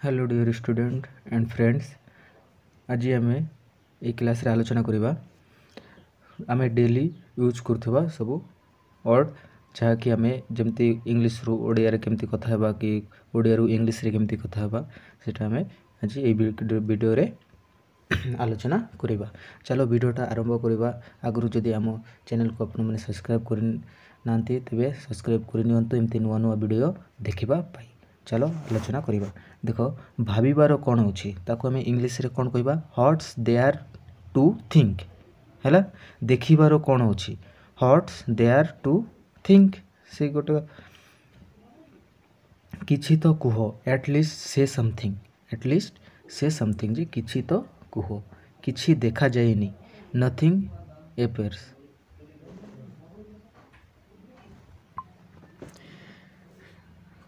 Hello dear student and friends. आज आम ये क्लास रे आलोचना करवा आम डेली यूज करथबा सब वर्ड जहाँकि आम जमती इंग्लिश रु ओडिया रे केमती कथा हेबा कि ओडिया रु इंग्लिश रे केमती कथा हेबा सेटा आम आज ये वीडियो रे आलोचना करवा। चलो वीडियोटा आरंभ करवा आगु जदि आम चैनल को आपण मैंने सब्सक्राइब कर नांती तेबे सब्सक्राइब कर नियंतु एमती नुआ नुआ वीडियो देखिबा पाई। चलो आलोचना करवा। देखो भाविबार कौन होची ताको हमें इंग्लिश रे कौन कहबा what's they are to think हैला। देखिबार कौन होची what's they are to think से गोटे किछि तो कुह at least say something at least say something जे किछि तो कुह किछि देखा जाएनी नथिंग एपेयर्स।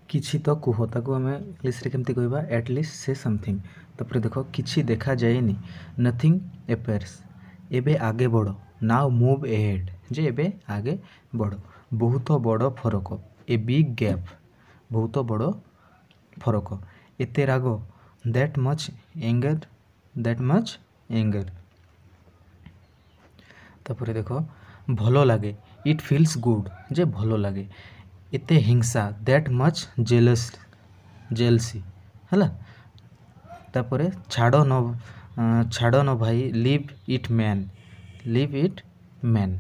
किछि तो कुह ताको हमें इंग्लिश रे केमती कहबा एटलिस्ट से समथिंग। तापर देखो किछि देखा जाएनी नथिंग एपेयर्स। एबे आगे बढ़ नाउ मूव एहेड जे एबे आगे बढ़। बहुत बड़ फरक ए बिग गैप बहुत बड़ फरक। एते राग दैट मच एंगर। तापर देखो भलो लागे इट फील्स गुड जे भलो लागे। एते हिंसा दैट मच जेलसी हैला। तापर छाड़ न भाई लिव इट मैन।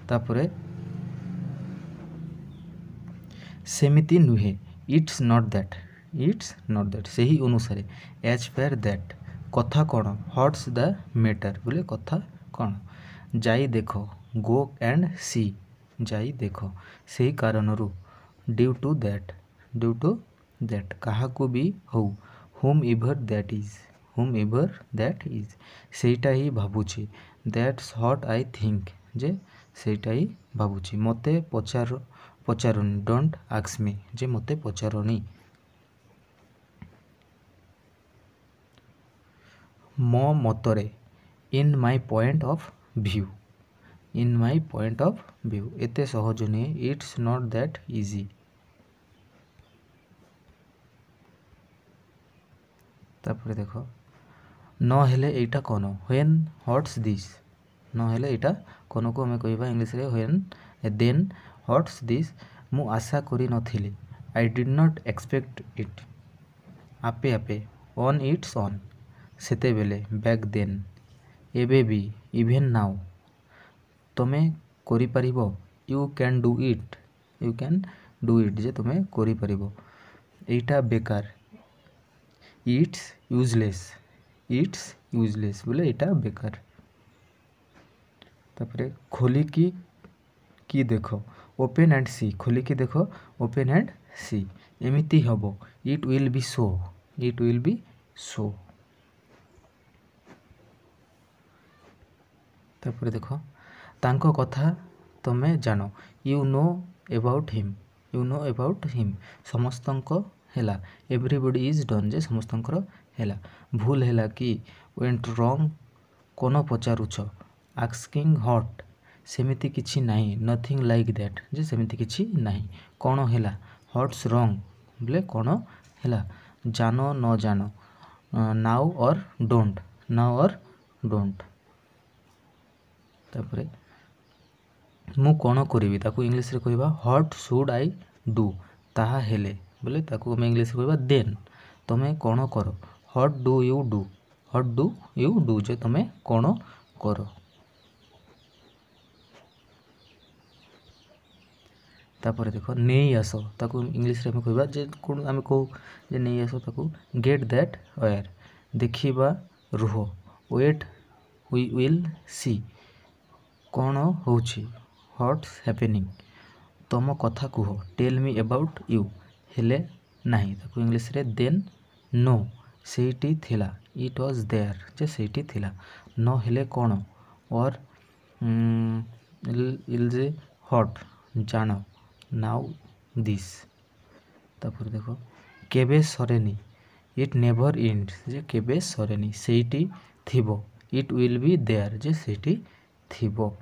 तापर सेमिति नुहे इट्स नॉट दैट सही अनुसार एज पर दैट कथा कौन हॉट्स द मैटर बोले कथा कौन। जाई देखो गो एंड सी जाई देखो सही कारण ड्यू टू दैट कहा को भी हो हुम एवर दैट इज सेटा ही भावुची दैट्स व्हाट आई थिंक जे सेटा ही भावुची। मते पचारुनी डोंट आस्क मी जे मते पचारुनी। मो मतरे in my point of view एते सहज नहीं इट्स नॉट दैट इजी। तापर देखो न हेले एटा कोन व्हेन हॉट्स दिस न हेले एटा कोन को हमें कहबा इंग्लिश रे व्हेन देन हॉट्स दिस मु आशा करी नथिली I did not expect it आपे आपे ऑन इट्स ऑन सेते बेले बैक देन एबे भी इवेन नाउ तमे करि परिबो यू कैन डू इट जे तमे करि परिबो। एटा बेकार इट्स यूजलेस बोले एटा बेकार। तापरे खोली की देखो ओपन एंड सी खोली की देखो ओपन एंड सी एमिति हबो इट विल बी सो। तापर देखो तांको कथा तमे जानो यू नो अबाउट हिम समस्तंको हेला एवरीबॉडी इज डन जे समस्तंकर हेला। भूल हेला कि वेंट रॉन्ग कोन पचारुछ आस्किंग हॉट सेमिति किछि नाही नथिंग लाइक दैट जे सेमिति किछि नाही। कोन हेला हॉट्स रॉन्ग बोले कोन हेला। जानो न जानो नाउ और डोंट। तापरे मु कोन करिवि ताकू इंग्लिश रे कहबा व्हाट शुड आई डू ताहा हेले बोले ताकू हम इंग्लिश रे कहबा देन तमे कोन करो व्हाट डू यू डू जे तमे कोन करो। तापर देखो नहीं आस ताकू इंग्लिश रे हम कहबा जे कोन हम को जे नहीं आस ताकू गेट दैट वेयर देखिबा रुह वेट वी विल सी कौन होची व्हाट्स हैपनिंग तम कथा कुह टेल मी अबाउट यू हेले नाही ताकू इंग्लिश रे देन नो सेठी थिला इट वाज देयर जे सेठी थिला। न हेले कौन और इल जे हॉट जानो नाउ दिस। तापर देखो केबे सरेनी इट नेवर एंड्स जे केबे सरेनी सेठी थिबो इट विल बी देयर जे सेठी थिबो।